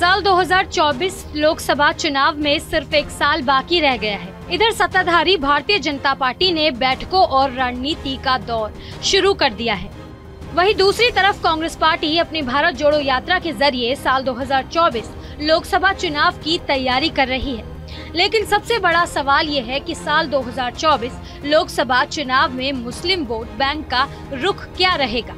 साल 2024 लोकसभा चुनाव में सिर्फ एक साल बाकी रह गया है। इधर सत्ताधारी भारतीय जनता पार्टी ने बैठकों और रणनीति का दौर शुरू कर दिया है। वहीं दूसरी तरफ कांग्रेस पार्टी अपनी भारत जोड़ो यात्रा के जरिए साल 2024 लोकसभा चुनाव की तैयारी कर रही है। लेकिन सबसे बड़ा सवाल ये है कि साल 2024 लोकसभा चुनाव में मुस्लिम वोट बैंक का रुख क्या रहेगा।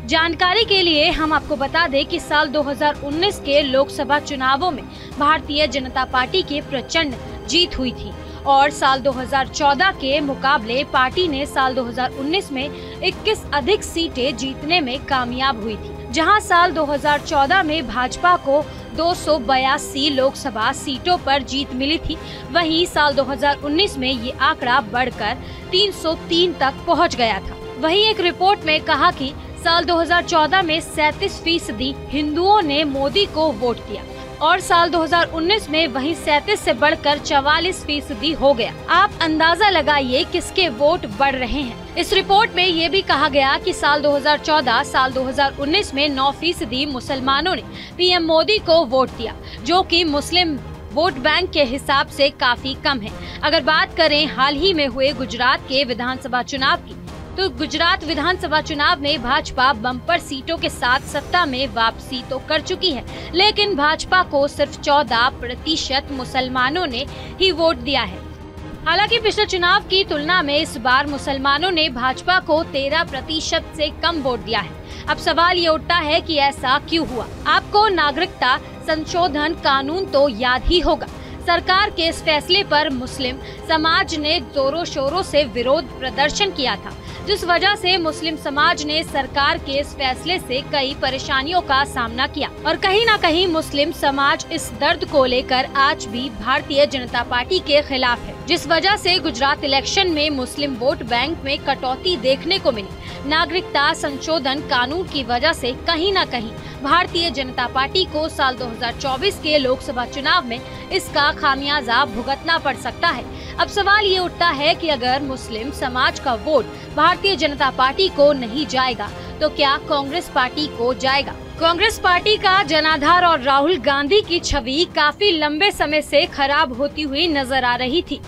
जानकारी के लिए हम आपको बता दें कि साल 2019 के लोकसभा चुनावों में भारतीय जनता पार्टी की प्रचंड जीत हुई थी और साल 2014 के मुकाबले पार्टी ने साल 2019 में 21 अधिक सीटें जीतने में कामयाब हुई थी। जहां साल 2014 में भाजपा को 282 लोकसभा सीटों पर जीत मिली थी, वहीं साल 2019 में ये आंकड़ा बढ़कर 303 तक पहुंच गया था। वहीं एक रिपोर्ट में कहा कि साल 2014 में 37% हिंदुओं ने मोदी को वोट दिया और साल 2019 में वही 37 से बढ़कर 44% हो गया। आप अंदाजा लगाइए किसके वोट बढ़ रहे हैं। इस रिपोर्ट में ये भी कहा गया कि साल 2014 साल 2019 में 9% मुसलमानों ने पीएम मोदी को वोट दिया, जो कि मुस्लिम वोट बैंक के हिसाब से काफी कम है। अगर बात करें हाल ही में हुए गुजरात के विधानसभा चुनाव की, तो गुजरात विधानसभा चुनाव में भाजपा बम्पर सीटों के साथ सत्ता में वापसी तो कर चुकी है, लेकिन भाजपा को सिर्फ 14% मुसलमानों ने ही वोट दिया है। हालांकि पिछले चुनाव की तुलना में इस बार मुसलमानों ने भाजपा को 13% से कम वोट दिया है। अब सवाल ये उठता है कि ऐसा क्यों हुआ। आपको नागरिकता संशोधन कानून तो याद ही होगा। सरकार के इस फैसले पर मुस्लिम समाज ने जोरों शोरों से विरोध प्रदर्शन किया था, जिस वजह से मुस्लिम समाज ने सरकार के इस फैसले से कई परेशानियों का सामना किया और कहीं न कहीं मुस्लिम समाज इस दर्द को लेकर आज भी भारतीय जनता पार्टी के खिलाफ है, जिस वजह से गुजरात इलेक्शन में मुस्लिम वोट बैंक में कटौती देखने को मिली। नागरिकता संशोधन कानून की वजह से कहीं न कहीं भारतीय जनता पार्टी को साल 2024 के लोकसभा चुनाव में इसका खामियाजा भुगतना पड़ सकता है। अब सवाल ये उठता है कि अगर मुस्लिम समाज का वोट भारतीय जनता पार्टी को नहीं जाएगा तो क्या कांग्रेस पार्टी को जाएगा। कांग्रेस पार्टी का जनाधार और राहुल गांधी की छवि काफी लंबे समय से खराब होती हुई नजर आ रही थी,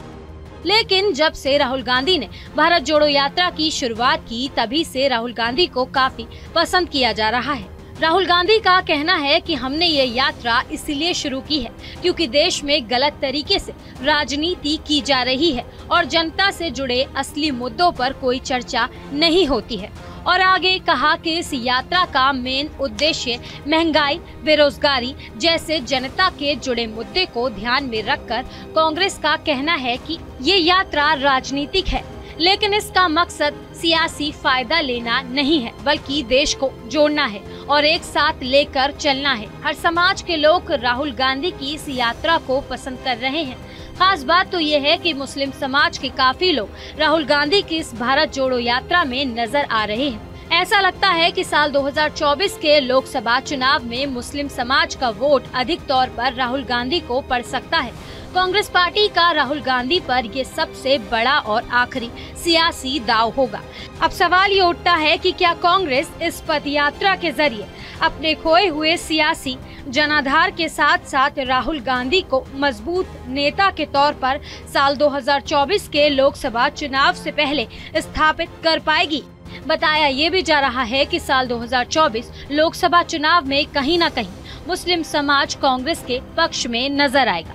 लेकिन जब से राहुल गांधी ने भारत जोड़ो यात्रा की शुरुआत की, तभी से राहुल गांधी को काफी पसंद किया जा रहा है। राहुल गांधी का कहना है कि हमने ये यात्रा इसलिए शुरू की है क्योंकि देश में गलत तरीके से राजनीति की जा रही है और जनता से जुड़े असली मुद्दों पर कोई चर्चा नहीं होती है। और आगे कहा कि इस यात्रा का मेन उद्देश्य महंगाई, बेरोजगारी जैसे जनता के जुड़े मुद्दे को ध्यान में रखकर कांग्रेस का कहना है कि ये यात्रा राजनीतिक है, लेकिन इसका मकसद सियासी फायदा लेना नहीं है, बल्कि देश को जोड़ना है और एक साथ लेकर चलना है। हर समाज के लोग राहुल गांधी की इस यात्रा को पसंद कर रहे हैं। खास बात तो ये है कि मुस्लिम समाज के काफी लोग राहुल गांधी की इस भारत जोड़ो यात्रा में नजर आ रहे हैं। ऐसा लगता है कि साल 2024 के लोकसभा चुनाव में मुस्लिम समाज का वोट अधिक तौर पर राहुल गांधी को पड़ सकता है। कांग्रेस पार्टी का राहुल गांधी पर ये सबसे बड़ा और आखिरी सियासी दांव होगा। अब सवाल ये उठता है कि क्या कांग्रेस इस पद यात्रा के जरिए अपने खोए हुए सियासी जनाधार के साथ साथ राहुल गांधी को मजबूत नेता के तौर पर साल 2024 के लोकसभा चुनाव से पहले स्थापित कर पाएगी। बताया ये भी जा रहा है कि साल 2024 लोकसभा चुनाव में कहीं न कहीं मुस्लिम समाज कांग्रेस के पक्ष में नजर आएगा।